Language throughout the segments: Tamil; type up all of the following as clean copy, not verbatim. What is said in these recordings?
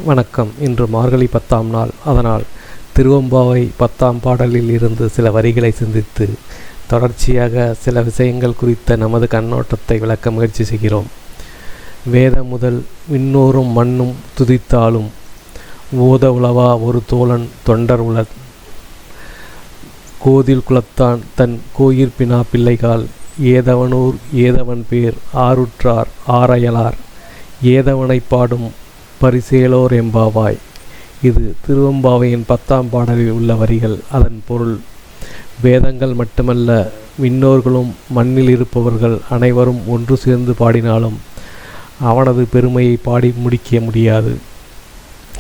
வணக்கம். இன்று மார்கழி 10ஆம் நாள். அதனால் திருவெம்பாவை 10ஆம் பாடலில் இருந்து சில வரிகளை சிந்தித்து தொடர்ச்சியாக சில விஷயங்கள் குறித்த நமது கண்ணோட்டத்தை விளக்க முயற்சி செய்கிறோம். வேத முதல் விண்ணோரும் மண்ணும் துதித்தாலும் ஓத உளவா ஒரு தோழன் தொண்டர் உள கோதில் குலத்தான் தன் கோயிற்பினா பிள்ளைகால் ஏதவனூர் ஏதவன் பேர் ஆருற்றார் ஆரையலார் ஏதவனை பாடும் பரிசேலோர் எம்பாவாய். இது திருவெம்பாவையின் 10ஆம் பாடலில் உள்ள வரிகள். அதன் பொருள், வேதங்கள் மட்டுமல்ல, விண்ணோர்களும் மண்ணில் இருப்பவர்கள் அனைவரும் ஒன்று சேர்ந்து பாடினாலும் அவனது பெருமையை பாடி முடிக்க முடியாது.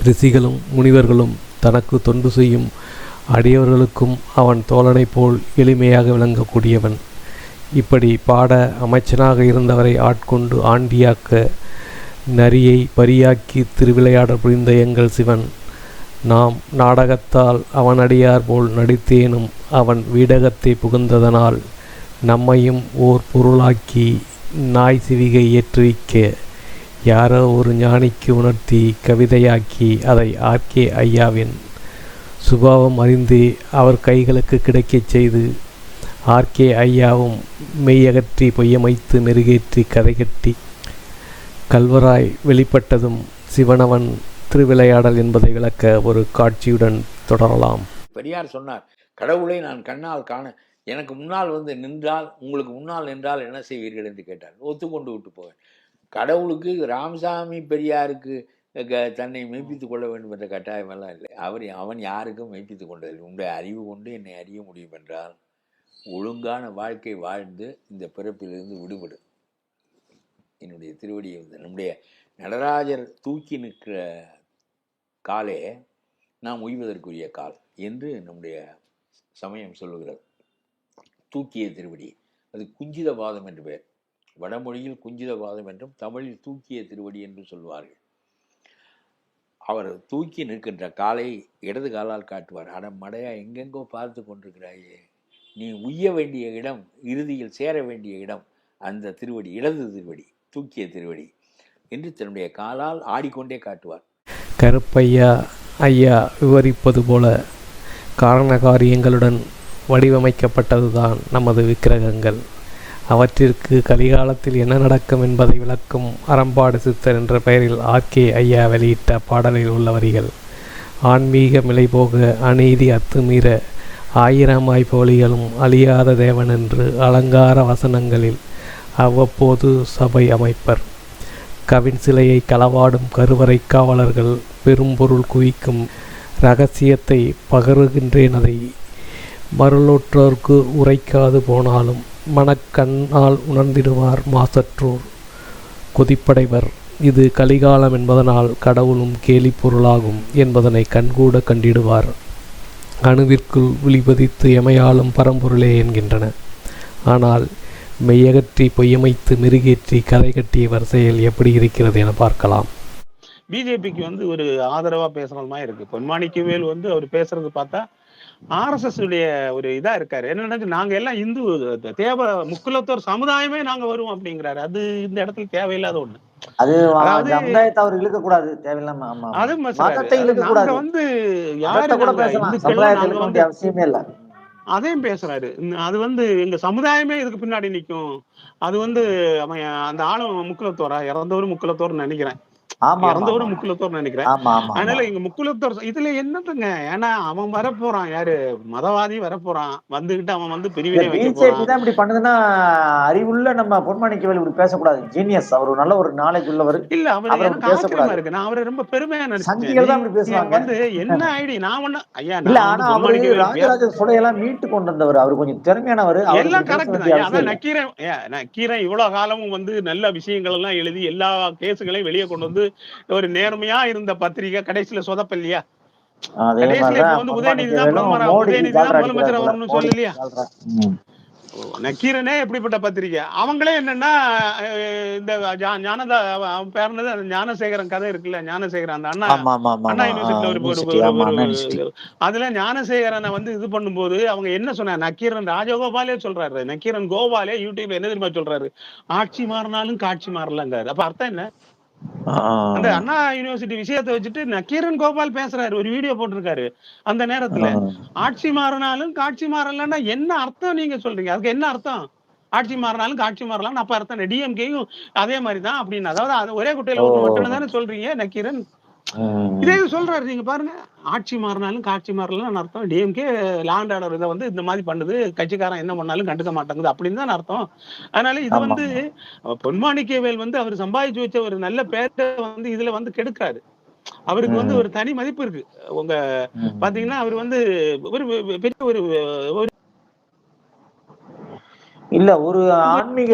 ரிஷிகளும் முனிவர்களும் தனக்கு தொண்டு செய்யும் அடியவர்களுக்கும் அவன் தோழனைப் போல் எளிமையாக விளங்கக்கூடியவன். இப்படி பாட அமைச்சனாக இருந்தவரை ஆட்கொண்டு ஆண்டியாக்க நரியை பரியாக்கி திருவிளையாடல் புரிந்த எங்கள் சிவன், நாம் நாடகத்தால் அவன் அடியார் போல் நடித்தேனும் அவன் வீடகத்தை புகுந்ததனால் நம்மையும் ஓர் பொருளாக்கி நாய் சிவிகை ஏற்றுவிக்க யாரோ ஒரு ஞானிக்கு உணர்த்தி கவிதையாக்கி அதை ஆர்கே ஐயாவின் சுபாவம் அறிந்து அவர் கைகளுக்கு கிடைக்கச் செய்து ஆர்கே ஐயாவும் மெய்யகற்றி பொய்யமைத்து மெருகேற்றி கதை கட்டி கல்வராய் வெளிப்பட்டதும் சிவனவன் திருவிளையாடல் என்பதை விளக்க ஒரு காட்சியுடன் தொடரலாம். பெரியார் சொன்னார், கடவுளை நான் கண்ணால் காண எனக்கு முன்னால் வந்து நின்றால் உங்களுக்கு முன்னால் நின்றால் என்ன செய்வீர்கள் என்று கேட்டார். ஒத்துக்கொண்டு விட்டு போவேன். கடவுளுக்கு ராமசாமி பெரியாருக்கு தன்னை மெய்ப்பித்துக் கொள்ள வேண்டும் என்ற கட்டாயமெல்லாம் இல்லை. அவன் யாருக்கும் மெய்ப்பித்துக் கொண்டதில்லை. உன்னுடைய அறிவு கொண்டு என்னை அறிய முடியும் என்றால் ஒழுங்கான வாழ்க்கை வாழ்ந்து இந்த பிறப்பிலிருந்து விடுபடு. என்னுடைய திருவடியை வந்து நம்முடைய நடராஜர் தூக்கி நிற்கிற காலே நாம் உய்வதற்குரிய கால் என்று நம்முடைய சமயம் சொல்லுகிறது. தூக்கிய திருவடி, அது குஞ்சித பாதம் என்று பெயர். வடமொழியில் குஞ்சித பாதம் என்றும் தமிழில் தூக்கிய திருவடி என்று சொல்வார்கள். அவர் தூக்கி நிற்கின்ற காலை இடது காலால் காட்டுவார். மடையா எங்கெங்கோ பார்த்து கொண்டிருக்கிறாயே, நீ உய்ய வேண்டிய இடம், இறுதியில் சேர வேண்டிய இடம் அந்த திருவடி, இடது திருவடி, தூக்கிய திருவடி என்று தன்னுடைய காலால் ஆடிக்கொண்டே காட்டுவார். கருப்பையா ஐயா விவரிப்பது போல காரண காரியங்களுடன் வடிவமைக்கப்பட்டதுதான் நமது விக்கிரகங்கள். அவற்றிற்கு கலிகாலத்தில் என்ன நடக்கும் என்பதை விளக்கும் அறம்பாடு சித்தர் என்ற பெயரில் ஆர்கே ஐயா வெளியிட்ட பாடலில் உள்ள வரிகள், ஆன்மீக மிளைபோக அநீதி அத்துமீற ஆயிரமாய் போலிகளும் அழியாத தேவன் என்று அலங்கார வசனங்களில் அவ்வப்போது சபை அமைப்பர். கவின் சிலையை களவாடும் கருவறை காவலர்கள் பெரும்பொருள் குவிக்கும் இரகசியத்தை பகருகின்றேன், அதை மருளோற்றோர்க்கு உரைக்காது போனாலும் மனக்கண்ணால் உணர்ந்திடுவார் மாசற்றோர் கொதிப்படைவர். இது கலிகாலம் என்பதனால் கடவுளும் கேலி பொருளாகும் என்பதனை கண்கூட கண்டிடுவார். அணுவிற்குள் விழிபதித்து எமையாலும் பரம்பொருளே என்கின்றன. ஆனால் மெய்யகற்றி பொய்யமைத்து மெருகேற்றி கதை கட்டிய வரிசையில் எப்படி இருக்கிறது என பார்க்கலாம். பிஜேபிக்கு ஒரு ஆதரவா பேசுறது மாதிரி இருக்கு. பொன்மாணிக்கவேல் அவர் பேசுறது பார்த்தா ஆர்எஸ்எஸ் உடைய ஒரு இதா இருக்காரு. என்ன, நாங்க எல்லாம் இந்து தேவ முக்குலத்தோர் சமுதாயமே நாங்க வருவோம் அப்படிங்கிறாரு. அது இந்த இடத்துல தேவையில்லாத ஒண்ணு. அதையும் பேசுறாரு. அது எங்க சமுதாயமே இதுக்கு பின்னாடி நிக்கும். அது அவன் அந்த ஆளும் முக்குலத்தோரா, இறந்தவரும் முக்குலத்தோர்னு நினைக்கிறேன். இறந்தவரும் முக்குலத்தோர் நினைக்கிறேன். அதனால இங்க முக்குலத்தோர் இதுல என்னதுங்க, ஏன்னா அவன் வரப்போறான், யாரு மதவாதி வரப்போறான், வந்துகிட்டு அவன் பிரிவினை இப்படி பண்ணுதுன்னா அறிவுள்ள நம்ம பொன்மாணிக்கவேல் இப்படி பேசக்கூடாது. ஜீனியஸ், அவர் நல்ல ஒரு நாலேஜ் உள்ளவர். இல்ல அவர் எனக்கு ஆச்சரியமா இருக்கு. நான் அவரை ரொம்ப பெருமையா நினைச்சேன். என்ன ஐடி நான் ஒண்ணு ஐயா இல்ல, ஆனா அவரு ராஜராஜ சோழையெல்லாம் மீட்டு கொண்டு வந்தவர். அவர் கொஞ்சம் திறமையானவர். எல்லாம் கரெக்ட் தான். அதான் நக்கீரன் இவ்வளவு காலமும் நல்ல விஷயங்கள் எல்லாம் எழுதி எல்லா கேஸுகளையும் வெளியே கொண்டு ஒரு நேர்மையா இருந்த பத்திரிகை கடைசியில சொதப்பல்லையா? கடைசியில உதயநிதி தான் முதலமைச்சர் வரணும்னு சொல்லலையா? நக்கீரனே எப்படிப்பட்ட பத்திரிகை. அவங்களே என்னன்னா இந்த ஞானதா பேர்னது அந்த ஞானசேகரன் கதை இருக்குல்ல, ஞானசேகரன் அந்த அண்ணா யூனிவர்சிட்டியில அதுல ஞானசேகரனை இது பண்ணும்போது அவங்க என்ன சொன்னாங்க, நக்கீரன் ராஜகோபாலே சொல்றாரு, நக்கீரன் கோபாலே யூடியூப்ல என்ன தெரியுமா சொல்றாரு, ஆட்சி மாறினாலும் காட்சி மாறலங்காரு. அப்ப அர்த்தம் என்ன? அந்த அண்ணா யூனிவர்சிட்டி விஷயத்தை வச்சுட்டு நக்கீரன் கோபால் பேசுறாரு, ஒரு வீடியோ போட்டிருக்காரு. அந்த நேரத்துல ஆட்சி மாறினாலும் காட்சி மாறலன்னா என்ன அர்த்தம் நீங்க சொல்றீங்க? அதுக்கு என்ன அர்த்தம்? ஆட்சி மாறினாலும் காட்சி மாறலாம் அப்ப அர்த்தம் டிஎம்கேயும் அதே மாதிரிதான் அப்படின்னு. அதாவது ஒரே குட்டையில ஒண்ணு மட்டும் தானே சொல்றீங்க நக்கீரன். இதே சொல்றாரு, நீங்க பாருங்க. ஆட்சி மாறினாலும் காட்சி மாறலாம் அர்த்தம் டிஎம்கே லாண்ட் ஆர்டர் இதை வந்து இந்த மாதிரி பண்ணுது, கட்சிக்காரன் என்ன பண்ணாலும் கண்டுக்க மாட்டேங்குது அப்படின்னு தான் அர்த்தம். அதனால இது வந்து பொன்மாணிக்கவேல் வந்து அவர் சம்பாதிச்சு வச்ச ஒரு நல்ல பேரை வந்து இதுல வந்து கெடுக்காரு. அவருக்கு வந்து ஒரு தனி மதிப்பு இருக்கு. உங்க பாத்தீங்கன்னா அவர் வந்து ஒரு பெரிய ஒரு இல்ல ஒரு ஆன்மீக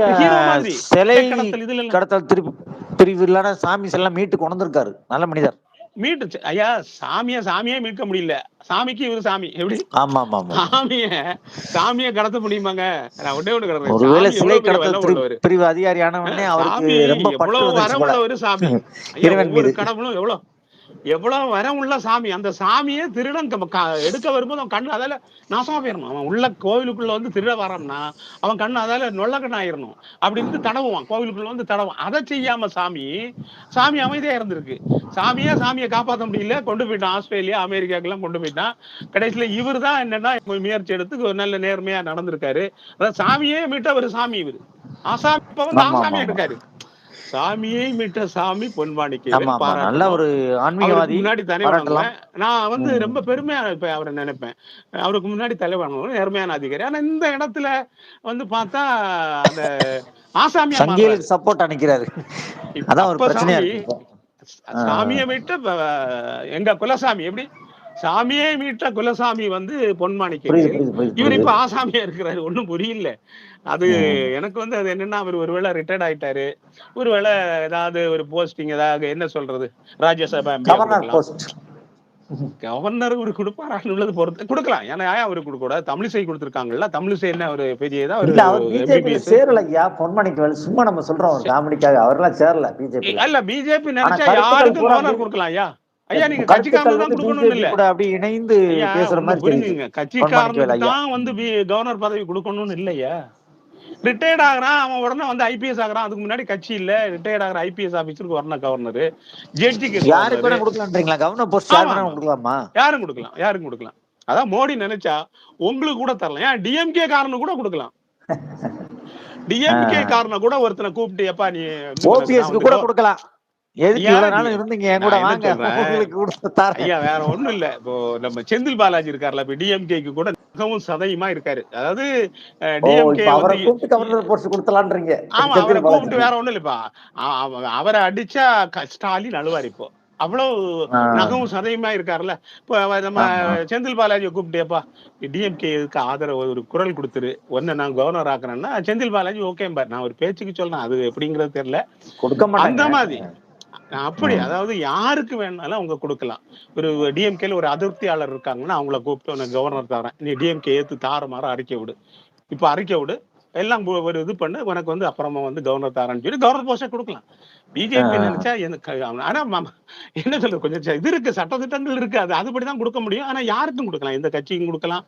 சிலை கடத்தல் பிரிவு இல்லாத சாமி எல்லாம் மீட்டு கொண்டு வந்திருக்காரு. நல்ல மனிதர். மீட்டு ஐயா, சாமியே மீட்க முடியல. சாமிக்கு இவரு சாமி எப்படி? சாமிய கடத்த முடியுமாங்க? நான் ஒன்னே ஒண்ணு கடத்துறேன். ஒருவேளை சிலை கடத்தல் பிரிவு அதிகாரியானவனே அவருக்கு ரொம்ப எவ்வளவு வரமுள்ள ஒரு சாமி. ஒவ்வொரு கடவுளும் எவ்வளவு வரம் உள்ள சாமி. அந்த சாமியே திருடன் எடுக்க வரும்போது அவன் கண்ணு அதால நாசமா போயிடணும். அவன் உள்ள கோவிலுக்குள்ள வந்து திருட வரான்னா அவன் கண்ணு அதால நொல்ல கண்ணு ஆயிரணும் அப்படின்னு தடவுவான். கோவிலுக்குள்ள வந்து தடவும். அதை செய்யாம சாமி அமைதியா இருந்திருக்கு. சாமியை காப்பாற்ற முடியல, கொண்டு போயிட்டான். ஆஸ்திரேலியா அமெரிக்காக்கெல்லாம் கொண்டு போயிட்டான். கடைசியில இவர் தான் என்னன்னா முயற்சி எடுத்து ஒரு நல்ல நேர்மையா நடந்திருக்காரு. அதாவது சாமியே மீட்ட ஒரு சாமி இவரு. ஆசாமி இப்ப வந்து ஆசாமியா இருக்காரு. சாமியை மீட்ட சாமி பொன்மாணிக்கவேல். நல்ல ஒரு ஆன்மீகவாதி. முன்னாடி தலை வணங்குவேன். நான் வந்து ரொம்ப பெருமையா அவரை நினைப்பேன். அவருக்கு முன்னாடி தலை வணங்குவேன். நேர்மையான அதிகாரி. ஆனா இந்த இடத்துல வந்து பார்த்தா அந்த ஆசாமியா சப்போர்ட் அனுக்கிறாரு. அதான் ஒரு பிரச்சனையா இருக்கு. சாமியை மீட்ட எங்க குலசாமி எப்படி? சாமியே மீட்ட குலசாமி வந்து பொன்மாணிக்கவேல். இவர் இப்ப ஆசாமியா இருக்கிறாரு. ஒண்ணும் புரியல. அது எனக்கு வந்து அது என்னன்னா, அவர் ஒருவேளை ரிட்டையர்ட் ஆயிட்டாரு, ஒருவேளை ஏதாவது ஒரு போஸ்டிங் ஏதாவது என்ன சொல்றது ராஜ்யசபா கவர்னர் ஒரு கொடுப்பாரான்னு உள்ளது பொறுத்து கொடுக்கலாம். ஏன்னா அவருக்கு கொடுக்க கூடாது. தமிழிசை கொடுத்திருக்காங்கல்ல. தமிழிசை என்ன ஒரு பெரிய சேரலையா பொன்மாணிக்கவேல்? சும்மா நம்ம சொல்றோம் காமெடிக்காக. அவரெல்லாம் சேரல பிஜேபி. இல்ல பிஜேபி நினைச்சா யாருக்கும் கவர்னர் கொடுக்கலாம். ஐயா நீங்க கட்சிக்காரன் தான் கொடுக்கணும் இல்ல, அப்படி இணைந்து பேசுற மாதிரி புரிஞ்சுங்க. கட்சிக்காரனுக்கு தான் வந்து கவர்னர் பதவி கொடுக்கணும்னு இல்லையா? ரிட்டையர்ட் ஆகிறான் அவன் உடனே வந்து ஐபிஎஸ் ஆகிறான். அதுக்கு முன்னாடி கட்சி இல்ல, ரிட்டையர்ட் ஆகிற ஐபிஎஸ் ஆபீசருக்கு வரணும் கவர்னர். ஜட்ஜிக்கு யாருக்கு வேணா கொடுக்கலாம்ன்றீங்களா? கவர்னர் போஸ்ட் கொடுக்கலாமா? யாரும் கொடுக்கலாம். அதான் மோடி நினைச்சா உங்களுக்கு கூட தரலாம். ஏன் டிஎம்கே காரனு கூட கொடுக்கலாம். டிஎம்கே காரனை கூட ஒருத்தனை கூப்பிட்டு எப்பா நீ ஓபிஎஸ்க்கு கூட கொடுக்கலாம். வேற ஒண்ணும் இல்ல. இப்போ நம்ம செந்தில் பாலாஜி இருக்காருல்ல, இப்ப டிஎம்கேக்கு கூட மிகவும் சதயமா இருக்காரு. அதாவது டிஎம்கே அவரை கூப்பிட்டு வேற ஒண்ணும் இல்லப்பா, அவரை அடிச்சா ஸ்டாலின் அழுவார். இப்போ அவ்வளவு நகவும் சதயமா இருக்காருல்ல. இப்போ நம்ம செந்தில் பாலாஜியை கூப்பிட்டேப்பா டிஎம்கேக்கு ஆதரவு ஒரு குரல் கொடுத்துரு, ஒன்னு நான் கவர்னர் ஆக்குறேன்னா செந்தில் பாலாஜி ஓகே பாரு. நான் ஒரு பேச்சுக்கு சொல்றேன், அது எப்படிங்கிறது தெரியல. அந்த மாதிரி அப்படி அதாவது யாருக்கு வேணாலும் அவங்க கொடுக்கலாம். ஒரு டிஎம்கேல ஒரு அதிருப்தியாளர் இருக்காங்கன்னா அவங்கள கூப்பிட்டு உனக்கு கவர்னர் தரேன், நீ டிஎம்கே ஏத்து தாறுமாற அறிக்கை விடு, இப்ப அறிக்கை விடு, எல்லாம் ஒரு இது பண்ணு, உனக்கு வந்து அப்புறமா வந்து கவர்னர் தரேன்னு சொல்லி கவர்னர் போஸ்டே கொடுக்கலாம். பிஜேபி நினைச்சா ஆனா என்ன சொல்றது, கொஞ்சம் இது இருக்கு, சட்டத்திட்டங்கள் இருக்கு, அதுபடிதான் கொடுக்க முடியும். ஆனா யாருக்கும் கொடுக்கலாம், எந்த கட்சிக்கும் கொடுக்கலாம்.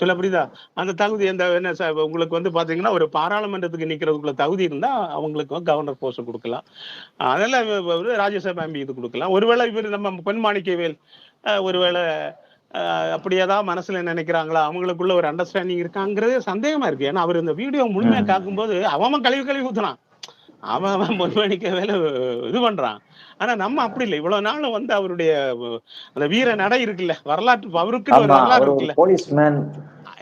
சொல்ல புரியுதா? அந்த தகுதி எந்த என்ன உங்களுக்கு வந்து பாத்தீங்கன்னா ஒரு பாராளுமன்றத்துக்கு நிக்கிறதுக்குள்ள தகுதி இருந்தா அவங்களுக்கு கவர்னர் போஸ்ட் கொடுக்கலாம். அதெல்லாம் ராஜ்யசபா எம்பி இது கொடுக்கலாம். ஒருவேளை இவர் நம்ம பொன்மாணிக்கவேல் ஒருவேளை அப்படியேதான் மனசுல நினைக்கிறாங்களா, அவங்களுக்குள்ள ஒரு அண்டர்ஸ்டாண்டிங் இருக்காங்கிறது சந்தேகமா இருக்கு. ஏன்னா அவர் இந்த வீடியோ முழுமையா காக்கும்போது அவன் கழுவி ஊத்துனான், அவன் பொன்மாணிக்கவேல் இது பண்றான். ஆனா நம்ம அப்படி இல்லை. இவ்வளவு நாள் வந்து அவருடைய அந்த வீர நடை இருக்குல்ல, வரலாற்று அவருக்கு ஒரு வரலாறு இருக்குல்ல.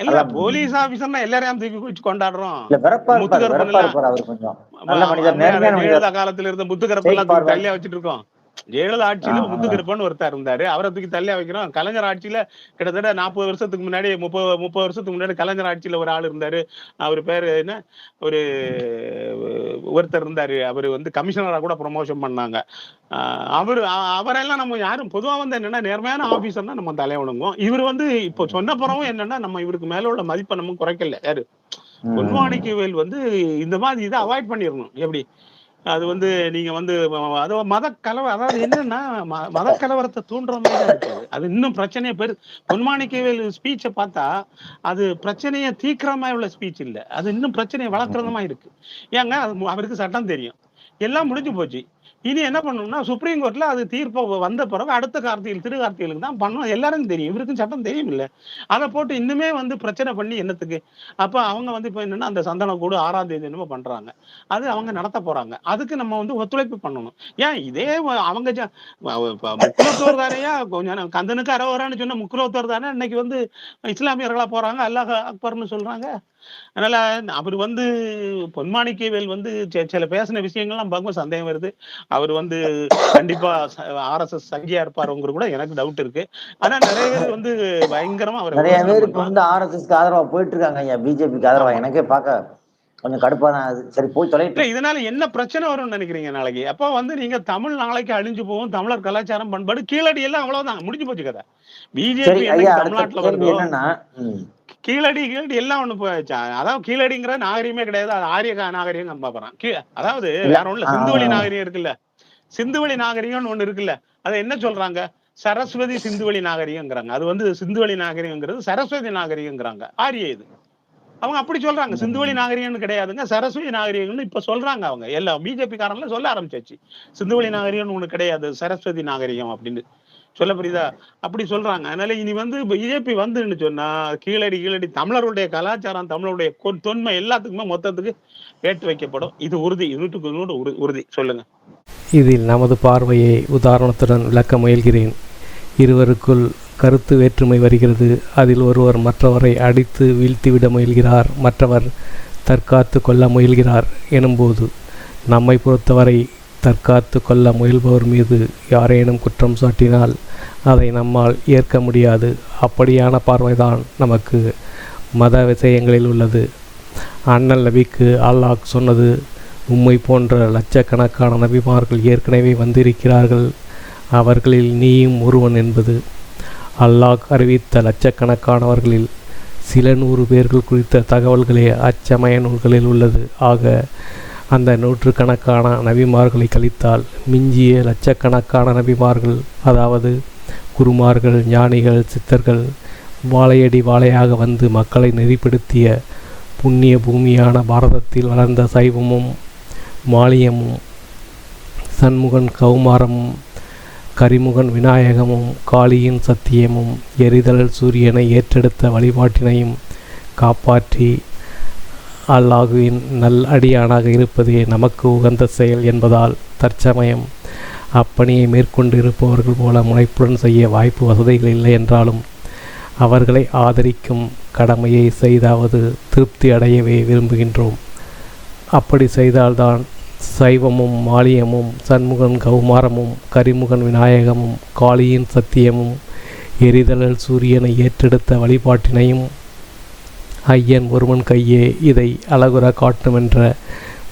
இல்ல போலீஸ் ஆபீசர்னா எல்லாரையும் தூக்கி வச்சு கொண்டாடுறோம். ஜெயலலிதா காலத்துல இருந்த முத்துக்கரப்பு எல்லாம் தள்ளியா வச்சுட்டு இருக்கோம். ஜெயலலிதா ஆட்சியில முத்துக்கருப்பன் ஒருத்தர் இருந்தாரு, அவரை தூக்கி தள்ளியா வைக்கிறோம். கலைஞர் ஆட்சியில கிட்டத்தட்ட 40 வருஷத்துக்கு முன்னாடி 30 வருஷத்துக்கு முன்னாடி கலைஞர் ஆட்சியில ஒரு ஆள் இருந்தாரு. அவர் பேரு என்ன, ஒருத்தர் இருந்தாரு, அவரு வந்து கமிஷனரா கூட ப்ரமோஷன் பண்ணாங்க. அவரெல்லாம் நம்ம யாரும் பொதுவா வந்து என்னன்னா நேர்மையான ஆபீசர்னா நம்ம தலைவணுங்கும். இவர் வந்து இப்போ சொன்ன பிறவும் என்னன்னா நம்ம இவருக்கு மேல உள்ள மதிப்பை நம்ம குறைக்கல. யாரு பொன்மாணிக்கவேல் வந்து இந்த மாதிரி இதை அவாய்ட் பண்ணிடணும். எப்படி அது வந்து நீங்க வந்து அதாவது என்னன்னா மத கலவரத்தை தூண்டுற மாதிரி தான் இருக்கு. அது இன்னும் பிரச்சனையை பொன்மாணிக்கவேல் ஸ்பீச்சை பார்த்தா அது பிரச்சனையை தீக்கிற மாதிரி உள்ள ஸ்பீச் இல்ல, அது இன்னும் பிரச்சனையை வளர்க்கறத மாதிரி இருக்கு. ஏங்க அவருக்கு சட்டம் தெரியும், எல்லாம் முடிஞ்சு போச்சு. இனி என்ன பண்ணணும்னா சுப்ரீம் கோர்ட்ல அது தீர்ப்பு வந்த பிறகு அடுத்த திருகார்த்திகளுக்கு தான் பண்ணணும். எல்லாருக்கும் தெரியும், இவருக்கும் சட்டம் தெரியும் இல்ல. அதை போட்டு இன்னுமே பிரச்சனை பண்ணி என்னத்துக்கு? அப்ப அவங்க இப்ப என்னன்னா அந்த சந்தன கூடு 6ஆம் தேதி என்னமோ பண்றாங்க, அது அவங்க நடத்த போறாங்க. அதுக்கு நம்ம ஒத்துழைப்பு பண்ணணும். ஏன் இதே அவங்க முக்குலத்தோர் தானையா, கொஞ்சம் கந்தனுக்கு அரோகரான்னு சொன்ன முக்குலத்தோர் தானே இன்னைக்கு இஸ்லாமியர்களா போறாங்க, அல்லாஹ் அக்பர்னு சொல்றாங்க. அதனால அவர் பொன்மாணிக்கவேல் சில பேசின விஷயங்கள்லாம் பார்க்கும்போது சந்தேகம் வருது. அவர் கண்டிப்பா RSS சங்கியா இருப்பாருங்கிற கூட எனக்கு டவுட் இருக்கு. ஆனா நிறைய பேர் பயங்கரமா அவர் நிறைய பேர் இப்ப RSSக்கு ஆதரவா போயிட்டு இருக்காங்க ஐயா, பிஜேபிக்கு ஆதரவா. எனக்கே பார்க்க கொஞ்சம் கடுப்பா தான். சரி போய் தொலைட்டு. இதனால என்ன பிரச்சனை வரும்னு நினைக்கிறீங்க நாளைக்கு? அப்ப நீங்க தமிழ் நாளைக்கு அழிஞ்சு போகும், தமிழர் கலாச்சாரம் பண்பாடு கீழடி எல்லாம் அவ்வளவுதான், முடிஞ்சு போச்சு கதை. பிஜேபி தமிழ்நாட்டுல வருதோ என்னன்னா கீழடி எல்லாம் போயிடுச்சா? அதாவது கீழடிங்கிற நாகரிகமே கிடையாது, அது ஆரிய நாகரிகம் நம்ம பாக்குறோம். அதாவது வேற ஒண்ணு, சிந்துவெளி நாகரிகம் இருக்குல்ல, சிந்துவெளி நாகரிகம்னு ஒண்ணு இருக்குல்ல, அதை என்ன சொல்றாங்க? சரஸ்வதி சிந்துவெளி நாகரிகங்கிறாங்க. அது சிந்துவெளி நாகரிகங்கிறது சரஸ்வதி நாகரிகங்கிறாங்க. ஆரிய இது அவங்க அப்படி சொல்றாங்க. சிந்துவெளி நாகரிகம்னு கிடையாதுங்க, சரஸ்வதி நாகரிகம்னு இப்ப சொல்றாங்க. அவங்க எல்லாம் பிஜேபி காரன்ல சொல்ல ஆரம்பிச்சாச்சு, சிந்துவெளி நாகரிகம்னு ஒண்ணு கிடையாது, சரஸ்வதி நாகரிகம் அப்படின்னு சொல்ல புரியுதா? அப்படி சொல்றாங்க. அதனால இனி பிஜேபி சொன்னா கீழடி தமிழருடைய கலாச்சாரம், தமிழருடைய தொன்மை எல்லாத்துக்குமே மொத்தத்துக்கு ஏற்று வைக்கப்படும். இது உறுதி, 100% உறுதி. சொல்லுங்க. இதில் நமது பார்வையை உதாரணத்துடன் விளக்க முயல்கிறேன். இருவருக்குள் கருத்து வேற்றுமை வருகிறது. அதில் ஒருவர் மற்றவரை அடித்து வீழ்த்திவிட முயல்கிறார், மற்றவர் தற்காத்து கொள்ள முயல்கிறார் எனும்போது, நம்மை பொறுத்தவரை தற்காத்து கொள்ள முயல்பவர் மீது யாரேனும் குற்றம் சாட்டினால் அதை நம்மால் ஏற்க முடியாது. அப்படியான பார்வைதான் நமக்கு மத விஷயங்களில் உள்ளது. அண்ணல் நபிக்கு அல்லாஹ் சொன்னது, உம்மை போன்ற லட்சக்கணக்கான நபிமார்கள் ஏற்கனவே வந்திருக்கிறார்கள், அவர்களில் நீயும் ஒருவன் என்பது. அல்லாஹ் அறிவித்த லட்சக்கணக்கானவர்களில் சில 100 பேர்கள் குறித்த தகவல்களே அச்சமய நூல்களில் உள்ளது. ஆக அந்த 100கணக்கான நபிமார்களை கழித்தால் மிஞ்சிய லட்சக்கணக்கான நபிமார்கள், அதாவது குருமார்கள், ஞானிகள், சித்தர்கள், வாழையடி வாழையாக மக்களை நெறிப்படுத்திய புண்ணிய பூமியான பாரதத்தில் வளர்ந்த சைவமும் மாலியமும் சண்முகன் கௌமாரமும் கரிமுகன் விநாயகமும் காளியின் சத்தியமும் எரிதல் சூரியனை ஏற்றெடுத்த வழிபாட்டினையும் காப்பாற்றி அல்லாஹுவின் நல் அடியானாக இருப்பதே நமக்கு உகந்த செயல் என்பதால் தற்சமயம் அப்பணியை மேற்கொண்டு இருப்பவர்கள் போல முனைப்புடன் செய்ய வாய்ப்பு வசதிகள் இல்லை என்றாலும் அவர்களை ஆதரிக்கும் கடமையை செய்தாவது திருப்தி அடையவே விரும்புகின்றோம். அப்படி செய்தால்தான் சைவமும் மாலியமும் சண்முகன் கௌமாரமும் கரிமுகன் விநாயகமும் காளியின் சத்தியமும் எரிதழல் சூரியனை ஏற்றெடுத்த வழிபாட்டினையும் ஐயன் ஒருவன் கையே இதை அழகுற காட்டுமென்ற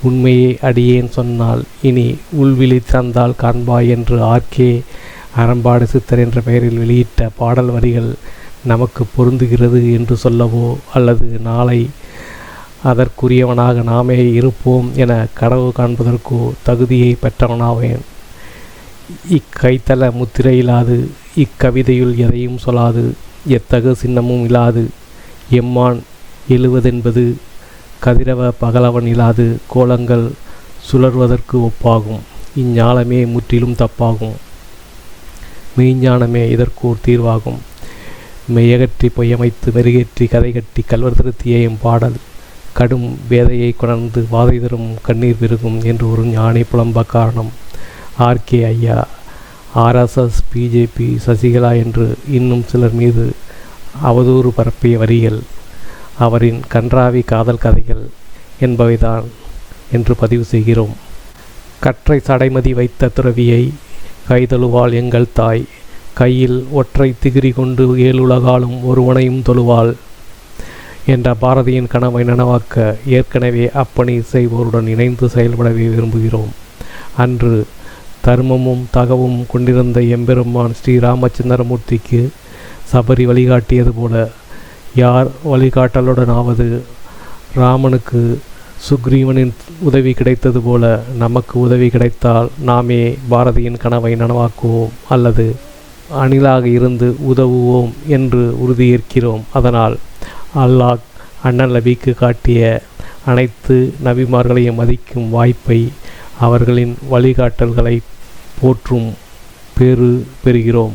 உண்மையை அடியேன் சொன்னால் இனி உள்விழி தந்தால் காண்பாய் என்று ஆர்கே அறம்பாடு சித்தர் என்ற பெயரில் வெளியிட்ட பாடல் வரிகள் நமக்கு பொருந்துகிறது என்று சொல்லவோ அல்லது நாளை அதற்குரியவனாக நாமே இருப்போம் என கனவு காண்பதற்கோ தகுதியை பெற்றவனாவேன். இக்கைத்தல முத்திரை இல்லாது, இக்கவிதையுள் எதையும் சொல்லாது, எத்தகு சின்னமும் இல்லாது, எம்மான் எழுவதென்பது கதிரவ பகலவன் இல்லாது கோலங்கள் சுழறுவதற்கு ஒப்பாகும். இஞ்ஞானமே முற்றிலும் தப்பாகும், மெய்ஞானமே இதற்கோர் தீர்வாகும். மெய்யகற்றி பொய்யமைத்து மெருகேற்றி கதை கட்டி கல்வர் திருத்தியையும் பாடல் கடும் வேதையை கொணர்ந்து வாதை தரும் கண்ணீர் பெருகும் என்று ஒரு ஞானி புலம்ப காரணம். ஆர்கே ஐயா, RSS, பிஜேபி, சசிகலா என்று இன்னும் சிலர் மீது அவதூறு பரப்பிய வரிகள் அவரின் கன்றாவி காதல் கதைகள் என்பவைதான் என்று பதிவு செய்கிறோம். கற்றை சடைமதி வைத்த துறவியை கைதழுவாள் எங்கள் தாய், கையில் ஒற்றை திகிரி கொண்டு ஏழுலகாலும் ஒருவனையும் தொழுவாள் என்ற பாரதியின் கனவை நனவாக்க ஏற்கனவே அப்பணி செய்வோருடன் இணைந்து செயல்படவே விரும்புகிறோம். அன்று தர்மமும் தகவும் கொண்டிருந்த எம்பெருமான் ஸ்ரீராமச்சந்திரமூர்த்திக்கு சபரி வழிகாட்டியது போல யார் வழிகாட்டலுடனாவது ராமனுக்கு சுக்ரீவனின் உதவி கிடைத்தது போல நமக்கு உதவி கிடைத்தால் நாமே பாரதியின் கனவை நனவாக்குவோம் அல்லது அணிலாக இருந்து உதவுவோம் என்று உறுதியேற்கிறோம். அதனால் அல்லாஹ் அண்ணல் நபிக்கு காட்டிய அனைத்து நபிமார்களையும் மதிக்கும் வாய்ப்பை அவர்களின் வழிகாட்டல்களை போற்றும் பேறு பெறுகிறோம்.